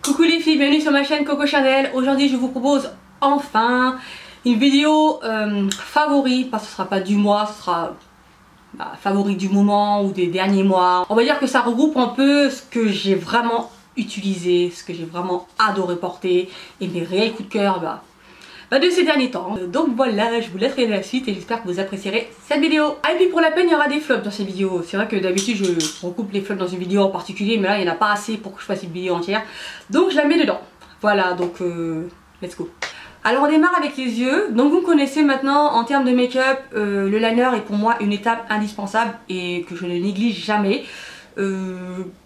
Coucou les filles, bienvenue sur ma chaîne Coco Chanel. Aujourd'hui je vous propose enfin une vidéo favori, parce que ce sera pas du mois, ce sera favori du moment ou des derniers mois. On va dire que ça regroupe un peu ce que j'ai vraiment utilisé, ce que j'ai vraiment adoré porter et mes réels coups de cœur de ces derniers temps. Donc voilà, je vous laisse regarder la suite et j'espère que vous apprécierez cette vidéo. Ah, et puis pour la peine, il y aura des flops dans cette vidéo. C'est vrai que d'habitude je recoupe les flops dans une vidéo en particulier, mais là il n'y en a pas assez pour que je fasse une vidéo entière. Donc je la mets dedans. Voilà, donc let's go. Alors on démarre avec les yeux. Donc vous me connaissez maintenant en termes de make-up, le liner est pour moi une étape indispensable et que je ne néglige jamais.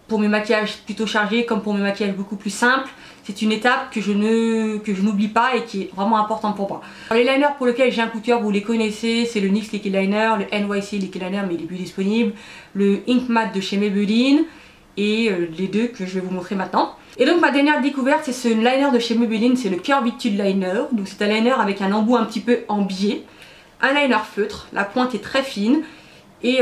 Pour mes maquillages plutôt chargés comme pour mes maquillages beaucoup plus simples, c'est une étape que je n'oublie pas et qui est vraiment importante pour moi. Alors, les liners pour lesquels j'ai un coup de cœur, vous les connaissez, c'est le NYX Liquid Liner, le NYC Liquid Liner mais il est plus disponible, le Ink Matte de chez Maybelline et les deux que je vais vous montrer maintenant. Et donc ma dernière découverte, c'est ce liner de chez Maybelline, c'est le Curvitude Liner. Donc c'est un liner avec un embout un petit peu en biais, un liner feutre, la pointe est très fine et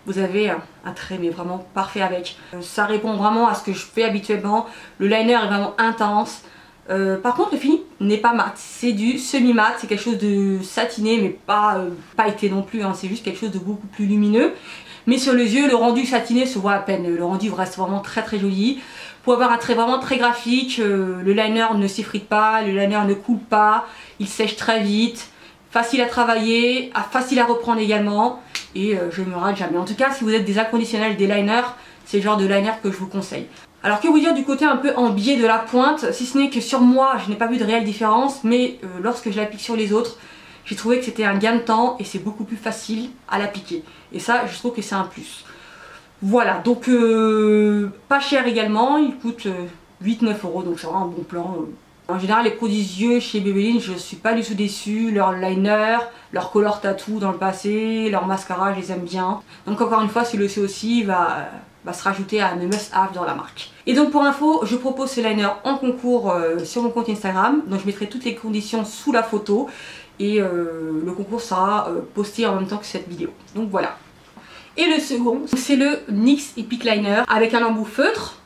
vous avez un trait mais vraiment parfait avec. Ça répond vraiment à ce que je fais habituellement. Le liner est vraiment intense. Par contre le fini n'est pas mat, c'est du semi-mat, c'est quelque chose de satiné mais pas été non plus, hein. C'est juste quelque chose de beaucoup plus lumineux. Mais sur les yeux, le rendu satiné se voit à peine, le rendu reste vraiment très très joli. Pour avoir un trait vraiment très graphique, le liner ne s'effrite pas, le liner ne coule pas, il sèche très vite, facile à travailler, facile à reprendre également. Et je ne me rate jamais. En tout cas, si vous êtes des inconditionnels, des liners, c'est le genre de liner que je vous conseille. Alors que vous dire du côté un peu en biais de la pointe, si ce n'est que sur moi, je n'ai pas vu de réelle différence, mais lorsque je l'applique sur les autres, j'ai trouvé que c'était un gain de temps et c'est beaucoup plus facile à l'appliquer. Et ça, je trouve que c'est un plus. Voilà, donc pas cher également, il coûte 8-9 €, donc c'est vraiment un bon plan. En général, les produits yeux chez Maybelline, je suis pas du tout déçue. Leur liner, leur color tattoo dans le passé, leur mascara, je les aime bien. Donc encore une fois, celui-ci aussi va se rajouter à mes must-have dans la marque. Et donc pour info, je propose ce liner en concours sur mon compte Instagram. Donc je mettrai toutes les conditions sous la photo. Et le concours sera posté en même temps que cette vidéo. Donc voilà. Et le second, c'est le NYX Epic Liner avec un embout feutre,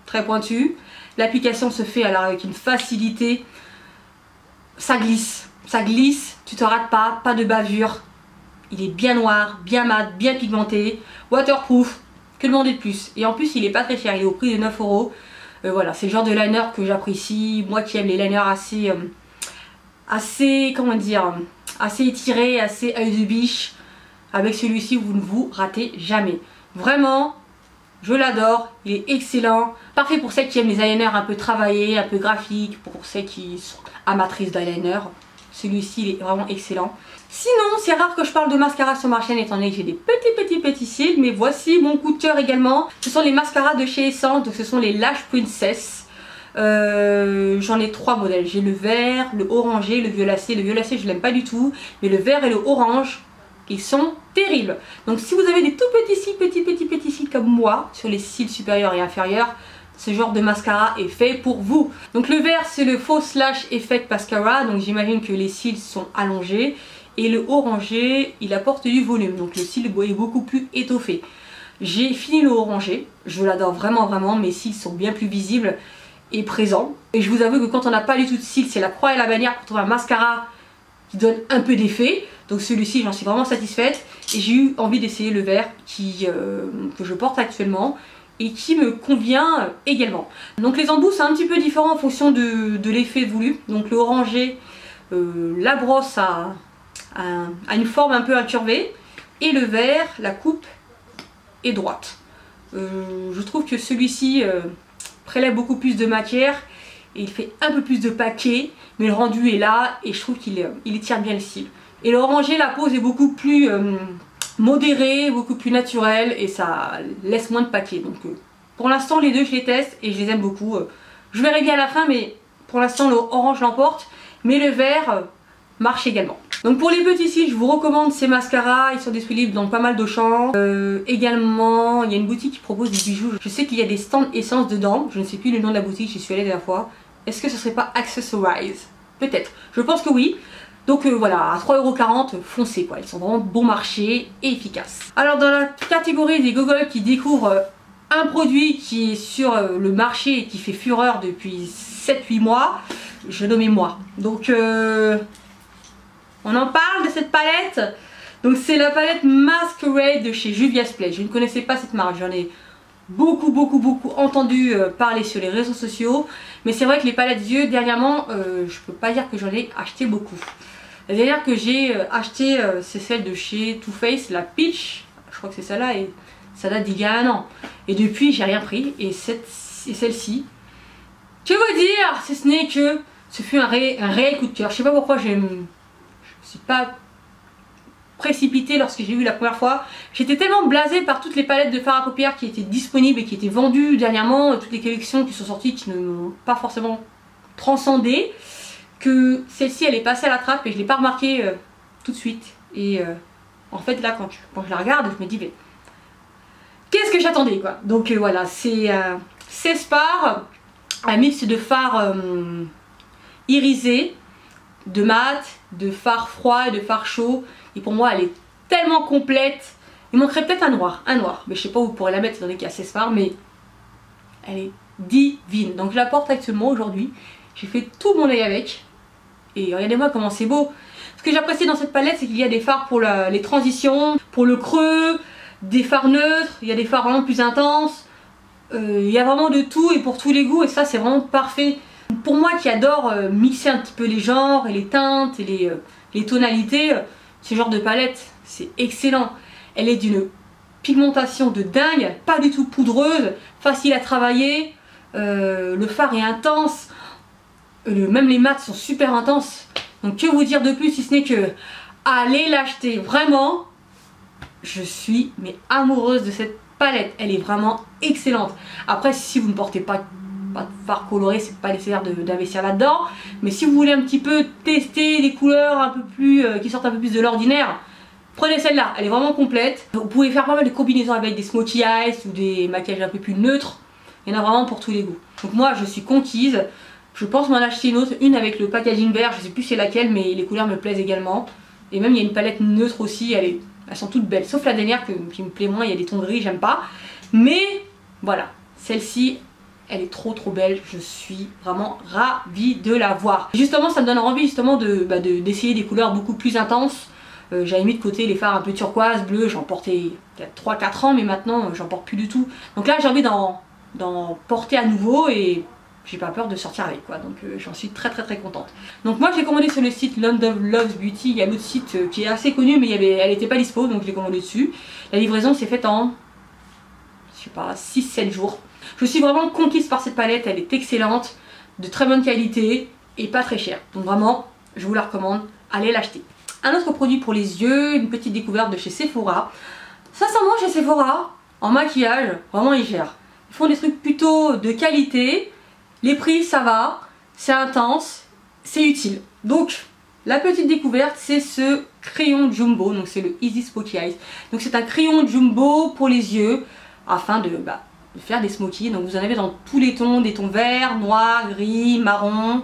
très pointu. L'application se fait alors avec une facilité, ça glisse, tu te rates pas, pas de bavure. Il est bien noir, bien mat, bien pigmenté, waterproof, que demander de plus. Et en plus il est pas très cher, il est au prix de 9 €. Voilà, c'est le genre de liner que j'apprécie, moi qui aime les liners assez, comment dire, assez étirés, assez œil de biche. Avec celui-ci vous ne vous ratez jamais. Vraiment, je l'adore, il est excellent. Parfait pour celles qui aiment les eyeliners un peu travaillés, un peu graphiques, pour celles qui sont amatrices d'eyeliner. Celui-ci il est vraiment excellent. Sinon, c'est rare que je parle de mascara sur ma chaîne étant donné que j'ai des petits cils, mais voici mon coup de cœur également. Ce sont les mascaras de chez Essence, donc ce sont les Lash Princess. J'en ai 3 modèles, j'ai le vert, le orangé, le violacé. Le violacé je l'aime pas du tout, mais le vert et le orange, ils sont terribles. Donc si vous avez des tout petits cils comme moi, sur les cils supérieurs et inférieurs, ce genre de mascara est fait pour vous. Donc le vert c'est le Faux Lash Effect Mascara, donc j'imagine que les cils sont allongés. Et le orangé, il apporte du volume, donc le cil est beaucoup plus étoffé. J'ai fini le orangé, je l'adore vraiment, mes cils sont bien plus visibles et présents. Et je vous avoue que quand on n'a pas du tout de cils, c'est la croix et la bannière pour trouver un mascara qui donne un peu d'effet. Donc celui-ci j'en suis vraiment satisfaite et j'ai eu envie d'essayer le vert que je porte actuellement et qui me convient également. Donc les embouts c'est un petit peu différent en fonction de l'effet voulu. Donc le orangé, la brosse a une forme un peu incurvée et le vert, la coupe est droite. Je trouve que celui-ci prélève beaucoup plus de matière et il fait un peu plus de paquet, mais le rendu est là et je trouve qu'il étire bien le cil. Et l'orangé, la pose est beaucoup plus modérée, beaucoup plus naturelle et ça laisse moins de paquet. Donc pour l'instant les deux je les teste et je les aime beaucoup. Je verrai bien à la fin, mais pour l'instant l'orange l'emporte, mais le vert marche également. Donc pour les petits cils, je vous recommande ces mascaras, ils sont disponibles dans pas mal de champs. Également, il y a une boutique qui propose des bijoux. Je sais qu'il y a des stands essence dedans, je ne sais plus le nom de la boutique, j'y suis allée la dernière fois. Est-ce que ce serait pas Accessorize? Peut-être, je pense que oui. Donc voilà, à 3,40 €, foncez quoi, ils sont vraiment bon marché et efficaces. Alors dans la catégorie des gogoles qui découvrent un produit qui est sur le marché et qui fait fureur depuis 7-8 mois, je nommais moi. Donc on en parle de cette palette. Donc c'est la palette Masquerade de chez Juvia's Place. Je ne connaissais pas cette marque, j'en ai beaucoup entendu parler sur les réseaux sociaux. Mais c'est vrai que les palettes yeux dernièrement, je peux pas dire que j'en ai acheté beaucoup. La dernière que j'ai achetée, c'est celle de chez Too Faced, la Peach. Je crois que c'est celle-là et ça date d'il y a 1 an. Et depuis, j'ai rien pris. Et celle-ci, que vous dire, si ce n'est que ce fut un réel coup de cœur. Je sais pas pourquoi je me suis pas précipitée lorsque j'ai vu la première fois. J'étais tellement blasée par toutes les palettes de fard à paupières qui étaient disponibles et qui étaient vendues dernièrement, toutes les collections qui sont sorties qui ne m'ont pas forcément transcendé, que celle-ci elle est passée à la trappe et je l'ai pas remarqué tout de suite. Et en fait là quand je la regarde, je me dis mais qu'est-ce que j'attendais quoi. Donc voilà, c'est 16 fards, un mix de fard irisé, de mat, de fard froid et de fard chaud. Et pour moi elle est tellement complète. Il manquerait peut-être un noir, mais je sais pas où vous pourrez la mettre étant donné qu'il y a 16 fards, mais elle est divine. Donc je la porte actuellement aujourd'hui. J'ai fait tout mon œil avec. Et regardez-moi comment c'est beau. Ce que j'apprécie dans cette palette, c'est qu'il y a des fards pour les transitions, pour le creux, des fards neutres, il y a des fards vraiment plus intenses. Il y a vraiment de tout et pour tous les goûts et ça c'est vraiment parfait. Pour moi qui adore mixer un petit peu les genres et les teintes et les tonalités, ce genre de palette c'est excellent. Elle est d'une pigmentation de dingue, pas du tout poudreuse, facile à travailler, le fard est intense. Même les mats sont super intenses. Donc que vous dire de plus si ce n'est que allez l'acheter. Vraiment, je suis mais amoureuse de cette palette. Elle est vraiment excellente. Après si vous ne portez pas de fard coloré, c'est pas nécessaire d'investir là-dedans. Mais si vous voulez un petit peu tester des couleurs un peu plus qui sortent un peu plus de l'ordinaire, prenez celle-là. Elle est vraiment complète. Vous pouvez faire pas mal de combinaisons avec des smokey eyes ou des maquillages un peu plus neutres. Il y en a vraiment pour tous les goûts. Donc moi je suis conquise. Je pense m'en acheter une avec le packaging vert, je sais plus c'est laquelle, mais les couleurs me plaisent également. Et même il y a une palette neutre aussi, elles sont toutes belles, sauf la dernière qui me plaît moins, il y a des tons gris, j'aime pas. Mais voilà, celle-ci, elle est trop belle, je suis vraiment ravie de la voir. Justement, ça me donne envie justement d'essayer des couleurs beaucoup plus intenses. J'avais mis de côté les fards un peu turquoise, bleu, j'en portais peut-être 3-4 ans, mais maintenant j'en porte plus du tout. Donc là j'ai envie d'en porter à nouveau et j'ai pas peur de sortir avec quoi, donc j'en suis très contente. Donc moi j'ai commandé sur le site London Loves Beauty, il y a l'autre site qui est assez connu mais elle était pas dispo donc je l'ai commandé dessus. La livraison s'est faite en, je sais pas, 6-7 jours. Je suis vraiment conquise par cette palette, elle est excellente, de très bonne qualité et pas très chère. Donc vraiment, je vous la recommande, allez l'acheter. Un autre produit pour les yeux, une petite découverte de chez Sephora. Sincèrement chez Sephora, en maquillage, vraiment ils gèrent. Ils font des trucs plutôt de qualité. Les prix ça va, c'est intense, c'est utile. Donc la petite découverte c'est ce crayon jumbo, donc c'est le Easy Smokey Eyes. Donc c'est un crayon jumbo pour les yeux afin de faire des smokies. Donc vous en avez dans tous les tons, des tons verts, noirs, gris, marron,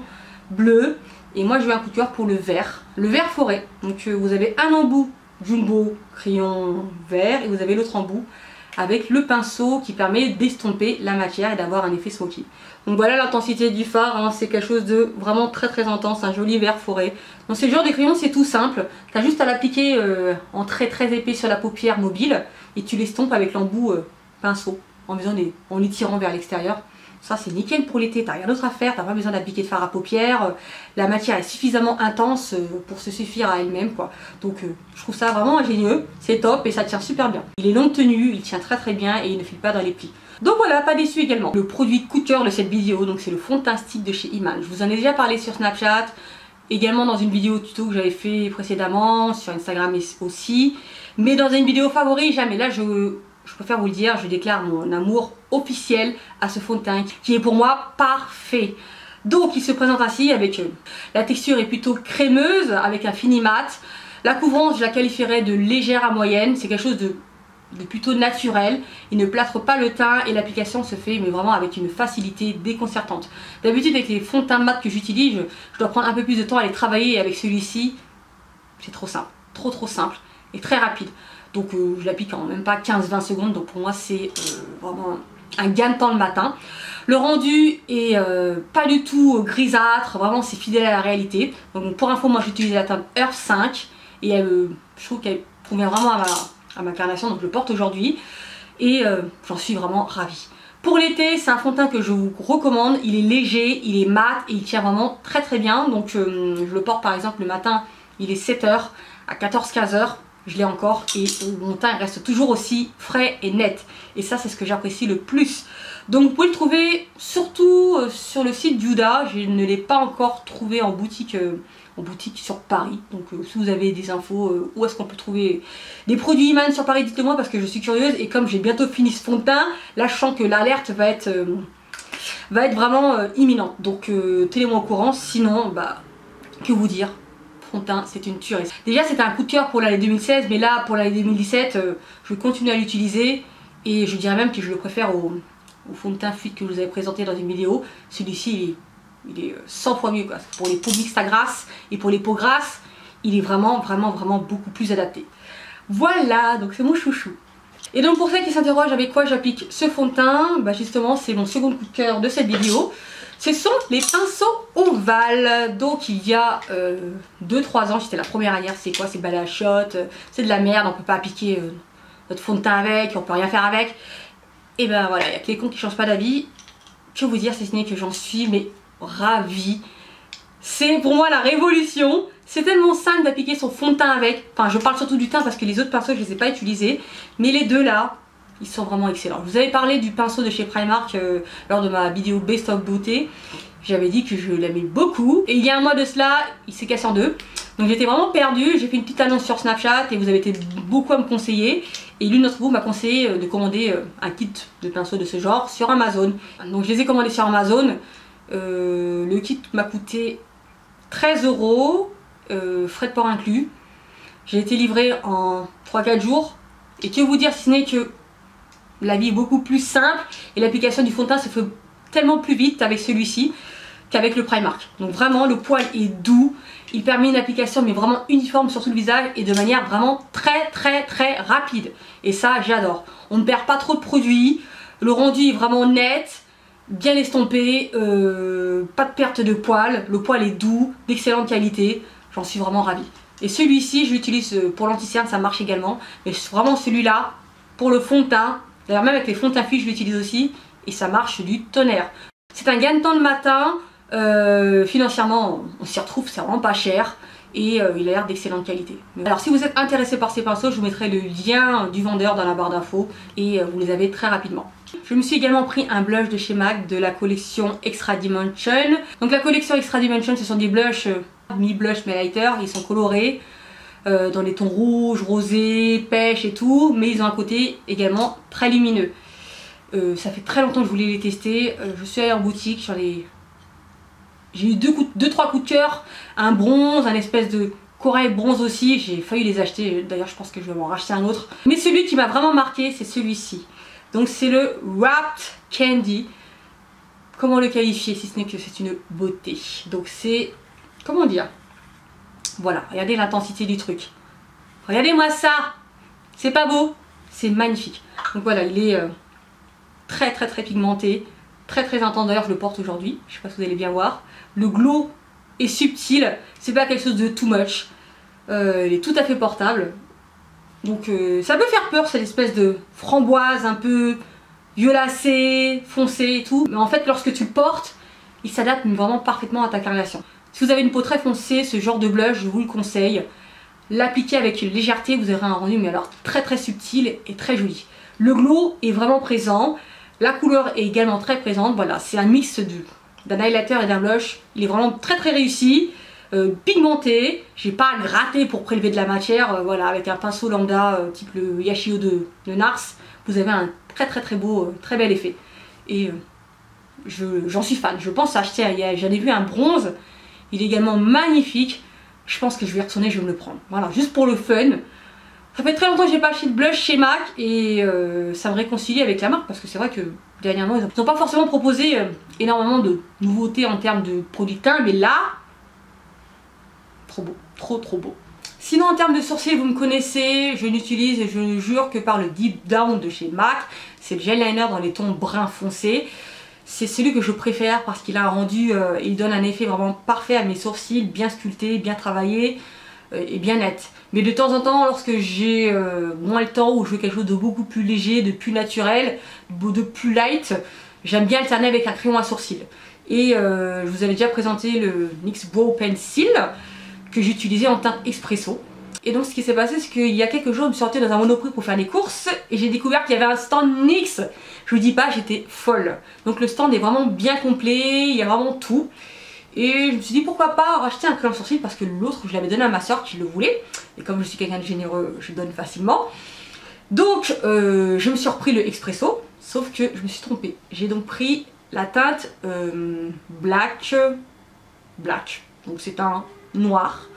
bleu. Et moi j'ai eu un coup de cœur pour le vert forêt. Donc vous avez un embout jumbo crayon vert et vous avez l'autre embout avec le pinceau qui permet d'estomper la matière et d'avoir un effet smoky. Donc voilà l'intensité du fard, hein, c'est quelque chose de vraiment très intense, un joli vert forêt. Donc ce genre de crayon c'est tout simple, tu as juste à l'appliquer en très épais sur la paupière mobile et tu l'estompes avec l'embout pinceau en l'étirant vers l'extérieur. Ça c'est nickel pour l'été, t'as rien d'autre à faire, t'as pas besoin d'appliquer de fard à paupières, la matière est suffisamment intense pour se suffire à elle-même quoi. Donc je trouve ça vraiment ingénieux, c'est top et ça tient super bien. Il est longue tenue, il tient très bien et il ne file pas dans les plis. Donc voilà, pas déçu également. Le produit coup de cœur de cette vidéo, donc c'est le fond de teint stick de chez Iman. Je vous en ai déjà parlé sur Snapchat, également dans une vidéo tuto que j'avais fait précédemment, sur Instagram aussi. Mais dans une vidéo favori, jamais. Là je préfère vous le dire, je déclare mon amour officiel à ce fond de teint qui est pour moi parfait. Donc il se présente ainsi avec la texture est plutôt crémeuse avec un fini mat. La couvrance je la qualifierais de légère à moyenne, c'est quelque chose de plutôt naturel, il ne plâtre pas le teint et l'application se fait mais vraiment avec une facilité déconcertante. D'habitude avec les fonds de teint mat que j'utilise, je dois prendre un peu plus de temps à les travailler et avec celui-ci c'est trop simple, trop simple et très rapide. Donc je l'applique en même pas 15-20 secondes, donc pour moi c'est vraiment un gain de temps le matin. Le rendu est pas du tout grisâtre, vraiment c'est fidèle à la réalité. Donc pour info, moi j'utilise la teinte Earth 5 et je trouve qu'elle convient vraiment à ma carnation, donc je le porte aujourd'hui et j'en suis vraiment ravie. Pour l'été, c'est un fond de teint que je vous recommande, il est léger, il est mat et il tient vraiment très très bien. Donc je le porte par exemple le matin, il est 7h, à 14-15 h, je l'ai encore et mon teint il reste toujours aussi frais et net. Et ça c'est ce que j'apprécie le plus. Donc vous pouvez le trouver surtout sur le site d'Huda, je ne l'ai pas encore trouvé en boutique sur Paris. Donc si vous avez des infos, où est-ce qu'on peut trouver des produits Iman sur Paris, dites-le moi parce que je suis curieuse. Et comme j'ai bientôt fini ce fond de teint, là je sens que l'alerte va être vraiment imminente. Donc tenez-moi au courant, sinon bah que vous dire, fond de teint c'est une tuerie. Déjà c'était un coup de cœur pour l'année 2016, mais là pour l'année 2017 je continue à l'utiliser et je dirais même que je le préfère au fond de teint fluide que je vous avais présenté dans une vidéo. Celui-ci il est 100 fois mieux quoi. Pour les peaux mixtes à grasse et pour les peaux grasses, il est vraiment beaucoup plus adapté. Voilà, donc c'est mon chouchou. Et donc pour ceux qui s'interrogent avec quoi j'applique ce fond de teint, bah justement c'est mon second coup de cœur de cette vidéo. Ce sont les pinceaux ovales. Donc il y a 2-3 ans, j'étais la première à dire c'est quoi, c'est balai à shot, c'est de la merde, on peut pas appliquer notre fond de teint avec, on peut rien faire avec. Et ben voilà, il y a que les cons qui changent pas d'avis. Que vous dire, si ce n'est que j'en suis mais ravie. C'est pour moi la révolution. C'est tellement simple d'appliquer son fond de teint avec. Enfin je parle surtout du teint parce que les autres pinceaux je les ai pas utilisés. Mais les deux là, ils sont vraiment excellents. Je vous avais parlé du pinceau de chez Primark lors de ma vidéo Best of Beauté. J'avais dit que je l'aimais beaucoup. Et il y a un mois de cela, il s'est cassé en deux. Donc j'étais vraiment perdue. J'ai fait une petite annonce sur Snapchat et vous avez été beaucoup à me conseiller. Et l'une d'entre vous m'a conseillé de commander un kit de pinceaux de ce genre sur Amazon. Donc je les ai commandés sur Amazon. Le kit m'a coûté 13 €, frais de port inclus. J'ai été livrée en 3-4 jours. Et que vous dire si ce n'est que la vie est beaucoup plus simple et l'application du fond de teint se fait tellement plus vite avec celui-ci qu'avec le Primark. Donc vraiment le poil est doux, il permet une application mais vraiment uniforme sur tout le visage et de manière vraiment très rapide. Et ça j'adore. On ne perd pas trop de produits, le rendu est vraiment net, bien estompé, pas de perte de poil, le poil est doux, d'excellente qualité, j'en suis vraiment ravie. Et celui-ci je l'utilise pour l'anti-cerne, ça marche également, mais vraiment celui-là pour le fond de teint, d'ailleurs même avec les fonds de teint fluides je l'utilise aussi et ça marche du tonnerre. C'est un gain de temps le matin, financièrement on s'y retrouve, c'est vraiment pas cher et il a l'air d'excellente qualité. Alors si vous êtes intéressé par ces pinceaux, je vous mettrai le lien du vendeur dans la barre d'infos et vous les avez très rapidement. Je me suis également pris un blush de chez MAC de la collection Extra Dimension. Donc la collection Extra Dimension, ce sont des blushs mi-blush mais lighter, ils sont colorés dans les tons rouges, rosés, pêche et tout, mais ils ont un côté également très lumineux. Ça fait très longtemps que je voulais les tester, je suis allée en boutique, j'ai eu 2-3 coups de cœur, un bronze, un espèce de corail bronze aussi, j'ai failli les acheter, d'ailleurs je pense que je vais m'en racheter un autre. Mais celui qui m'a vraiment marqué c'est celui-ci. Donc c'est le Wrapped Candy. Comment le qualifier si ce n'est que c'est une beauté. Donc c'est, comment dire, voilà, regardez l'intensité du truc. Regardez-moi ça, c'est pas beau, c'est magnifique. Donc voilà, il est très pigmenté, très intense. D'ailleurs je le porte aujourd'hui, je sais pas si vous allez bien voir. Le glow est subtil, c'est pas quelque chose de too much. Il est tout à fait portable. Donc ça peut faire peur, cette espèce de framboise un peu violacée, foncée et tout. Mais en fait lorsque tu le portes, il s'adapte vraiment parfaitement à ta carnation. Si vous avez une peau très foncée, ce genre de blush, je vous le conseille. L'appliquer avec une légèreté, vous aurez un rendu mais alors très subtil et très joli. Le glow est vraiment présent, la couleur est également très présente. Voilà, c'est un mix d'un highlighter et d'un blush. Il est vraiment très réussi. Pigmenté, j'ai pas à gratter pour prélever de la matière, voilà, avec un pinceau lambda type le Yashio de Nars, vous avez un très beau, très bel effet. Et j'en suis fan, je pense acheter, j'en ai vu un bronze, il est également magnifique, je pense que je vais y retourner, je vais me le prendre, voilà, juste pour le fun. Ça fait très longtemps que j'ai pas acheté de blush chez MAC et ça me réconcilie avec la marque parce que c'est vrai que dernièrement ils n'ont pas forcément proposé énormément de nouveautés en termes de produits de teint, mais là trop beau, trop beau. Sinon en termes de sourcils, vous me connaissez, je n'utilise et je ne jure que par le Deep Down de chez MAC. C'est le gel liner dans les tons brun foncé. C'est celui que je préfère parce qu'il a un rendu, il donne un effet vraiment parfait à mes sourcils, bien sculptés, bien travaillés et bien net. Mais de temps en temps, lorsque j'ai moins le temps ou je veux quelque chose de beaucoup plus léger, de plus naturel, de plus light, j'aime bien alterner avec un crayon à sourcils. Et je vous avais déjà présenté le NYX Brow Pencil que j'utilisais en teinte Espresso. Et donc ce qui s'est passé, c'est qu'il y a quelques jours, je me suis sortie dans un Monoprix pour faire des courses et j'ai découvert qu'il y avait un stand NYX. Je vous dis pas, j'étais folle. Donc le stand est vraiment bien complet, il y a vraiment tout. Et je me suis dit pourquoi pas racheter un crayon sourcil parce que l'autre, je l'avais donné à ma soeur qui le voulait. Et comme je suis quelqu'un de généreux, je donne facilement. Donc je me suis repris le Espresso, sauf que je me suis trompée. J'ai donc pris la teinte Black. Donc c'est un noir.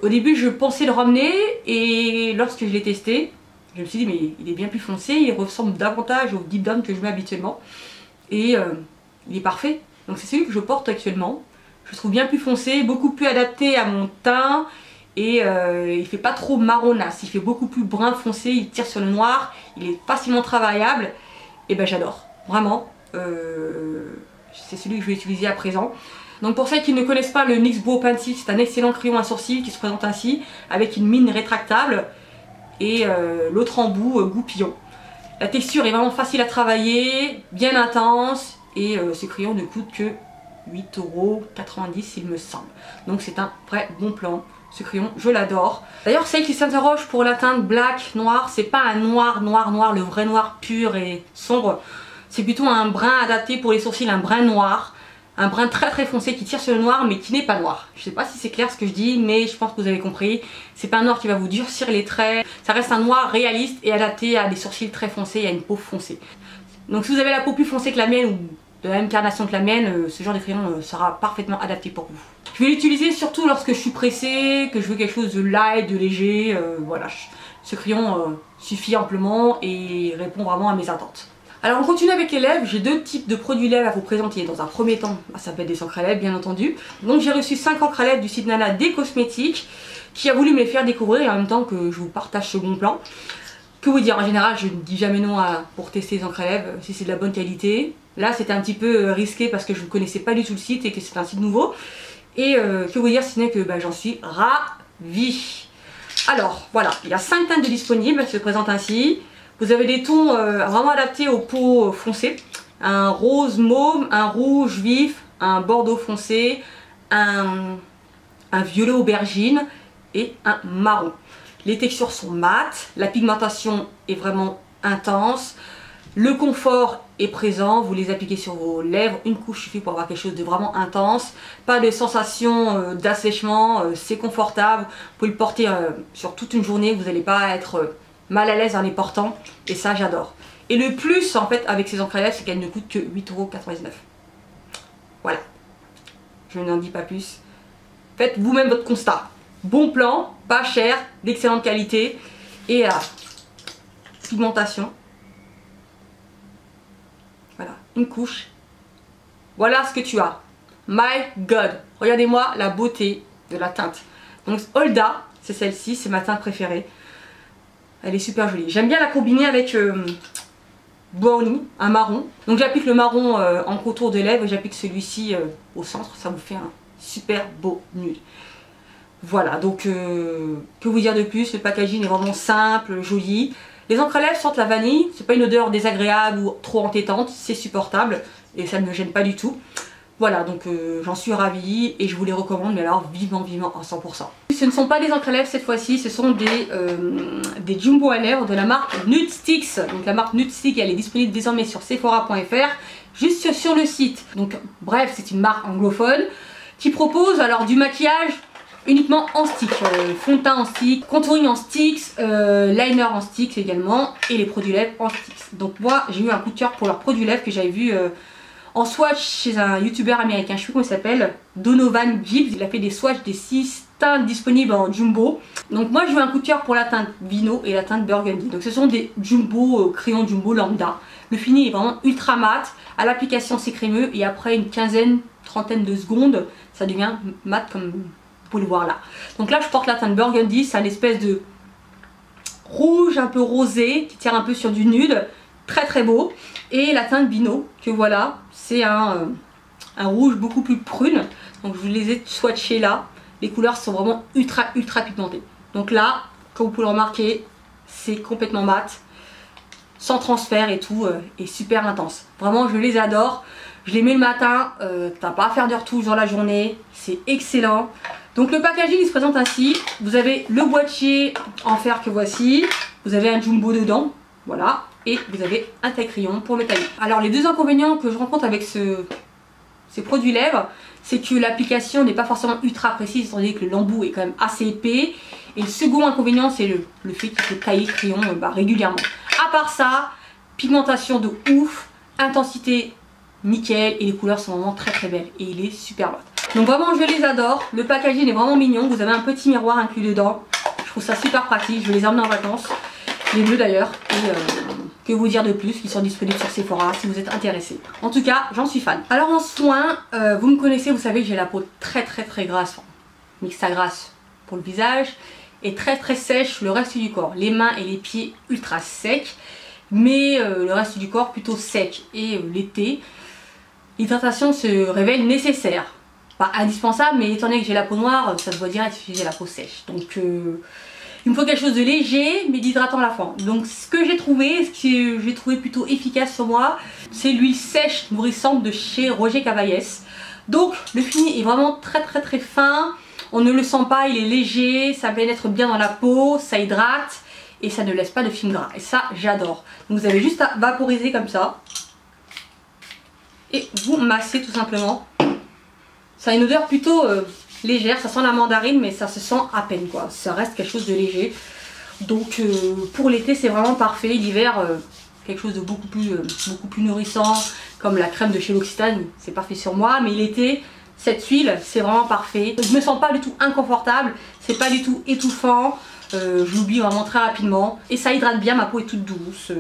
Au début je pensais le ramener et lorsque je l'ai testé, je me suis dit mais il est bien plus foncé, il ressemble davantage au Deep Down que je mets habituellement. Et il est parfait. Donc c'est celui que je porte actuellement. Je le trouve bien plus foncé, beaucoup plus adapté à mon teint. Et il fait pas trop marronasse, il fait beaucoup plus brun foncé, il tire sur le noir, il est facilement travaillable. Et ben j'adore, vraiment. C'est celui que je vais utiliser à présent. Donc pour celles qui ne connaissent pas le NYX Brow Pencil, c'est un excellent crayon à sourcils qui se présente ainsi, avec une mine rétractable et l'autre embout goupillon. La texture est vraiment facile à travailler, bien intense et ce crayon ne coûte que 8,90 € il me semble. Donc c'est un vrai bon plan. Ce crayon, je l'adore. D'ailleurs, celle qui s'interroge pour la teinte black, noir, c'est pas un noir, le vrai noir pur et sombre. C'est plutôt un brun adapté pour les sourcils, un brun noir. Un brun très foncé qui tire sur le noir mais qui n'est pas noir. Je sais pas si c'est clair ce que je dis, mais je pense que vous avez compris. C'est pas un noir qui va vous durcir les traits. Ça reste un noir réaliste et adapté à des sourcils très foncés et à une peau foncée. Donc si vous avez la peau plus foncée que la mienne ou de la même carnation que la mienne, ce genre de crayon sera parfaitement adapté pour vous. Je vais l'utiliser surtout lorsque je suis pressée, que je veux quelque chose de light, de léger. Voilà, ce crayon suffit amplement et répond vraiment à mes attentes. Alors on continue avec les lèvres, j'ai deux types de produits lèvres à vous présenter. Dans un premier temps, ça peut être des encres à lèvres bien entendu. Donc j'ai reçu 5 encres à lèvres du site Nana des Cosmétiques qui a voulu me les faire découvrir et en même temps que je vous partage ce bon plan. Que vous dire, en général je ne dis jamais non pour tester les encres à lèvres si c'est de la bonne qualité. Là c'était un petit peu risqué parce que je ne connaissais pas du tout le site et que c'est un site nouveau. Et que vous dire si ce n'est que j'en suis ravie. Alors voilà, il y a 5 teintes de disponibles, elles se présentent ainsi. Vous avez des tons vraiment adaptés aux peaux foncées. Un rose mauve, un rouge vif, un bordeaux foncé, un violet aubergine et un marron. Les textures sont mates, la pigmentation est vraiment intense. Le confort est présent, vous les appliquez sur vos lèvres, une couche suffit pour avoir quelque chose de vraiment intense. Pas de sensation d'assèchement, c'est confortable. Vous pouvez le porter sur toute une journée, vous n'allez pas être mal à l'aise en les portant et ça j'adore. Et le plus en fait avec ces encres à lèvres, c'est qu'elles ne coûtent que 8,99 €. Voilà, je n'en dis pas plus. Faites vous-même votre constat. Bon plan, pas cher, d'excellente qualité et la pigmentation. Voilà, une couche. Voilà ce que tu as. My God, regardez-moi la beauté de la teinte. Donc Holda, c'est celle-ci, c'est ma teinte préférée. Elle est super jolie. J'aime bien la combiner avec Brownie, un marron. Donc j'applique le marron en contour de lèvres et j'applique celui-ci au centre. Ça vous fait un super beau nude. Voilà, donc que vous dire de plus, le packaging est vraiment simple, joli. Les encres à lèvres sentent la vanille, c'est pas une odeur désagréable ou trop entêtante, c'est supportable et ça ne me gêne pas du tout. Voilà, donc j'en suis ravie et je vous les recommande, mais alors vivement à 100%. Ce ne sont pas des encres à lèvres cette fois-ci, ce sont des jumbo à lèvres de la marque Nude Sticks. Donc la marque Nude Sticks, elle est disponible désormais sur Sephora.fr, juste sur le site. Donc bref, c'est une marque anglophone qui propose alors du maquillage uniquement en stick, fond de teint en stick, contouring en sticks, liner en sticks également et les produits lèvres en sticks. Donc moi j'ai eu un coup de cœur pour leurs produits lèvres que j'avais vu en swatch chez un youtubeur américain, je sais plus comment il s'appelle, Donovan Gibbs. Il a fait des swatchs des 6 teintes disponibles en jumbo. Donc moi j'ai eu un coup de cœur pour la teinte Vino et la teinte Burgundy. Donc ce sont des jumbo, crayons jumbo lambda. Le fini est vraiment ultra mat, à l'application c'est crémeux et après une quinzaine, trentaine de secondes ça devient mat comme pouvez le voir là. Donc là je porte la teinte Burgundy, c'est une espèce de rouge un peu rosé qui tire un peu sur du nude, très très beau. Et la teinte Bino que voilà, c'est un rouge beaucoup plus prune. Donc je vous les ai swatchés là, les couleurs sont vraiment ultra pigmentées. Donc là, comme vous pouvez le remarquer, c'est complètement mat, sans transfert et tout, et super intense. Vraiment je les adore, je les mets le matin, t'as pas à faire de retouche dans la journée, c'est excellent. Donc le packaging il se présente ainsi, vous avez le boîtier en fer que voici, vous avez un jumbo dedans, voilà, et vous avez un taille-crayon pour le tailler. Alors les deux inconvénients que je rencontre avec ces produits lèvres, c'est que l'application n'est pas forcément ultra précise, étant donné que le lembout est quand même assez épais. Et le second inconvénient, c'est le fait qu'il faut tailler le crayon régulièrement. À part ça, pigmentation de ouf, intensité nickel, et les couleurs sont vraiment très belles. Et il est super mat. Donc vraiment, je les adore. Le packaging est vraiment mignon. Vous avez un petit miroir inclus dedans. Je trouve ça super pratique. Je vais les emmener en vacances. Les bleus d'ailleurs. Et que vous dire de plus, ils sont disponibles sur Sephora si vous êtes intéressé. En tout cas, j'en suis fan. Alors en soins, vous me connaissez, vous savez que j'ai la peau très grasse, mixta grasse pour le visage, et très sèche le reste du corps. Les mains et les pieds ultra secs, mais le reste du corps plutôt sec. Et l'été, l'hydratation se révèle nécessaire. Pas indispensable, mais étant donné que j'ai la peau noire, ça se voit direct si j'ai la peau sèche. Donc il me faut quelque chose de léger mais d'hydratant à la fois. Donc ce que j'ai trouvé, ce que j'ai trouvé plutôt efficace sur moi, c'est l'huile sèche nourrissante de chez Roger Cavaillès. Donc le fini est vraiment très fin, on ne le sent pas, il est léger, ça pénètre bien dans la peau, ça hydrate et ça ne laisse pas de film gras. Et ça j'adore. Donc vous avez juste à vaporiser comme ça et vous massez tout simplement. Ça a une odeur plutôt légère, ça sent la mandarine mais ça se sent à peine quoi, ça reste quelque chose de léger. Donc pour l'été c'est vraiment parfait, l'hiver quelque chose de beaucoup plus nourrissant comme la crème de chez L'Occitane, c'est parfait sur moi, mais l'été cette huile c'est vraiment parfait. Je me sens pas du tout inconfortable, c'est pas du tout étouffant, je l'oublie vraiment très rapidement et ça hydrate bien, ma peau est toute douce,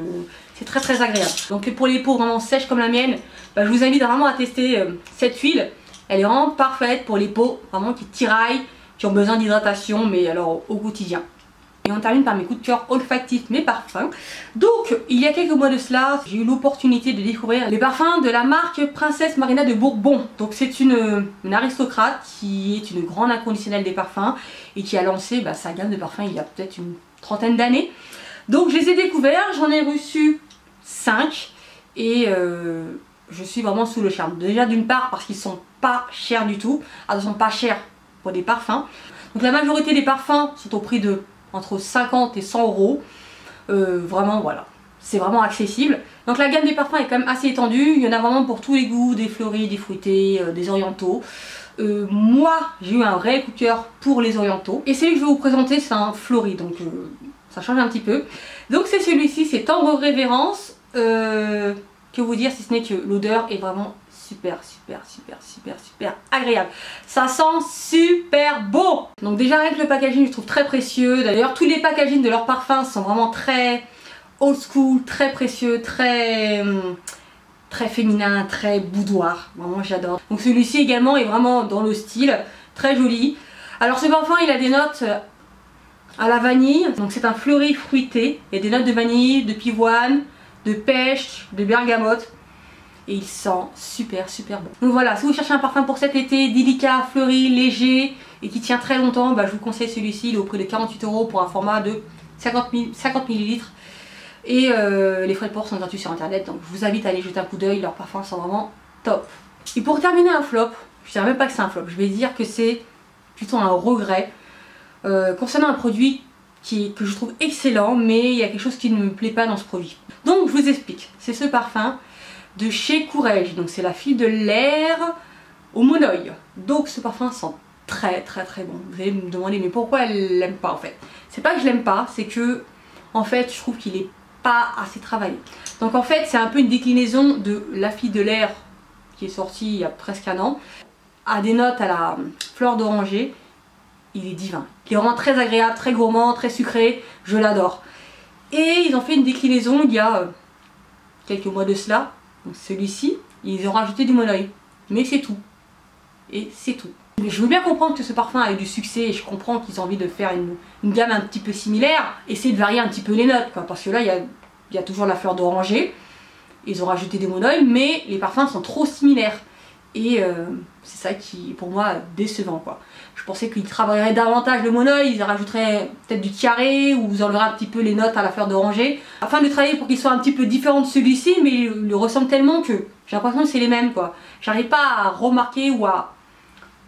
c'est très agréable. Donc pour les peaux vraiment sèches comme la mienne, je vous invite vraiment à tester cette huile. Elle est vraiment parfaite pour les peaux vraiment qui tiraillent, qui ont besoin d'hydratation, mais alors au quotidien. Et on termine par mes coups de cœur olfactifs, mes parfums. Donc, il y a quelques mois de cela, j'ai eu l'opportunité de découvrir les parfums de la marque Princesse Marina de Bourbon. Donc c'est une aristocrate qui est une grande inconditionnelle des parfums et qui a lancé sa gamme de parfums il y a peut-être une trentaine d'années. Donc je les ai découverts, j'en ai reçu 5 et je suis vraiment sous le charme. Déjà d'une part parce qu'ils sont pas chers du tout. Alors ils sont pas chers pour des parfums. Donc la majorité des parfums sont au prix de entre 50 et 100 euros. Vraiment voilà, c'est vraiment accessible. Donc la gamme des parfums est quand même assez étendue. Il y en a vraiment pour tous les goûts, des fleuris, des fruités, des orientaux. Moi j'ai eu un réel coup de cœur pour les orientaux. Et celui que je vais vous présenter c'est un fleuri. Donc ça change un petit peu. Donc c'est celui-ci, c'est Tendre Révérence. Que vous dire si ce n'est que l'odeur est vraiment super agréable. Ça sent super bon. Donc déjà avec le packaging je trouve très précieux. D'ailleurs tous les packagings de leurs parfums sont vraiment très old school, très précieux, très féminin, très boudoir. Vraiment j'adore. Donc celui-ci également est vraiment dans le style, très joli. Alors ce parfum il a des notes à la vanille. Donc c'est un fleuri fruité. Il y a des notes de vanille, de pivoine, de pêche, de bergamote et il sent super bon. Donc voilà, si vous cherchez un parfum pour cet été, délicat, fleuri, léger et qui tient très longtemps, je vous conseille celui-ci, il est au prix de 48 € pour un format de 50 ml et les frais de port sont gratuits sur internet, donc je vous invite à aller jeter un coup d'œil, leurs parfums sont vraiment top. Et pour terminer un flop, je dirais même pas que c'est un flop, je vais dire que c'est plutôt un regret concernant un produit que je trouve excellent, mais il y a quelque chose qui ne me plaît pas dans ce produit. Donc je vous explique, c'est ce parfum de chez Courrèges, donc c'est la fille de l'air au monoeil. Donc ce parfum sent très bon. Vous allez me demander mais pourquoi elle l'aime pas en fait. C'est pas que je l'aime pas, c'est que en fait je trouve qu'il est pas assez travaillé. Donc en fait c'est un peu une déclinaison de la fille de l'air qui est sortie il y a presque un an, à des notes à la fleur d'oranger. Il est divin, il est vraiment très agréable, très gourmand, très sucré, je l'adore. Et ils ont fait une déclinaison il y a quelques mois de cela. Donc celui-ci, ils ont rajouté du monoeil. Mais c'est tout. Et c'est tout. Mais je veux bien comprendre que ce parfum a eu du succès et je comprends qu'ils ont envie de faire une gamme un petit peu similaire. Essayer de varier un petit peu les notes, quoi, parce que là il y a toujours la fleur d'oranger. Ils ont rajouté des monoïles, mais les parfums sont trop similaires. Et c'est ça qui, pour moi, décevant, quoi. Je pensais qu'ils travailleraient davantage le monoïl, ils rajouteraient peut-être du tiare ou vous enlèverez un petit peu les notes à la fleur d'oranger. Afin de travailler pour qu'il soit un petit peu différent de celui-ci, mais il le ressemble tellement que j'ai l'impression que c'est les mêmes, quoi. J'arrive pas à remarquer ou à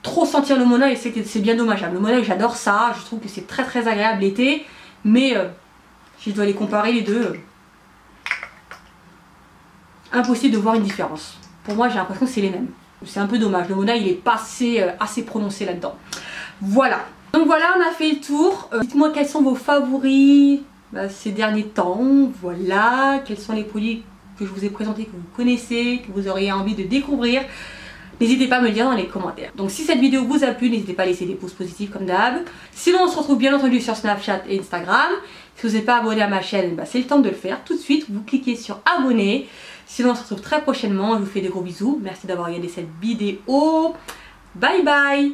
trop sentir le monoïl, et c'est bien dommageable. Le monoïl, j'adore ça, je trouve que c'est très très agréable l'été, mais si je dois les comparer les deux, impossible de voir une différence. Pour moi, j'ai l'impression que c'est les mêmes. C'est un peu dommage, le monoïl il est pas assez prononcé là-dedans. Voilà. Donc voilà, on a fait le tour. Dites-moi quels sont vos favoris ces derniers temps. Voilà, quels sont les produits que je vous ai présentés, que vous connaissez, que vous auriez envie de découvrir. N'hésitez pas à me le dire dans les commentaires. Donc si cette vidéo vous a plu, n'hésitez pas à laisser des pouces positifs comme d'hab. Sinon on se retrouve bien entendu sur Snapchat et Instagram. Si vous n'êtes pas abonné à ma chaîne, c'est le temps de le faire. Tout de suite, vous cliquez sur abonner. Sinon on se retrouve très prochainement. Je vous fais des gros bisous. Merci d'avoir regardé cette vidéo. Bye bye.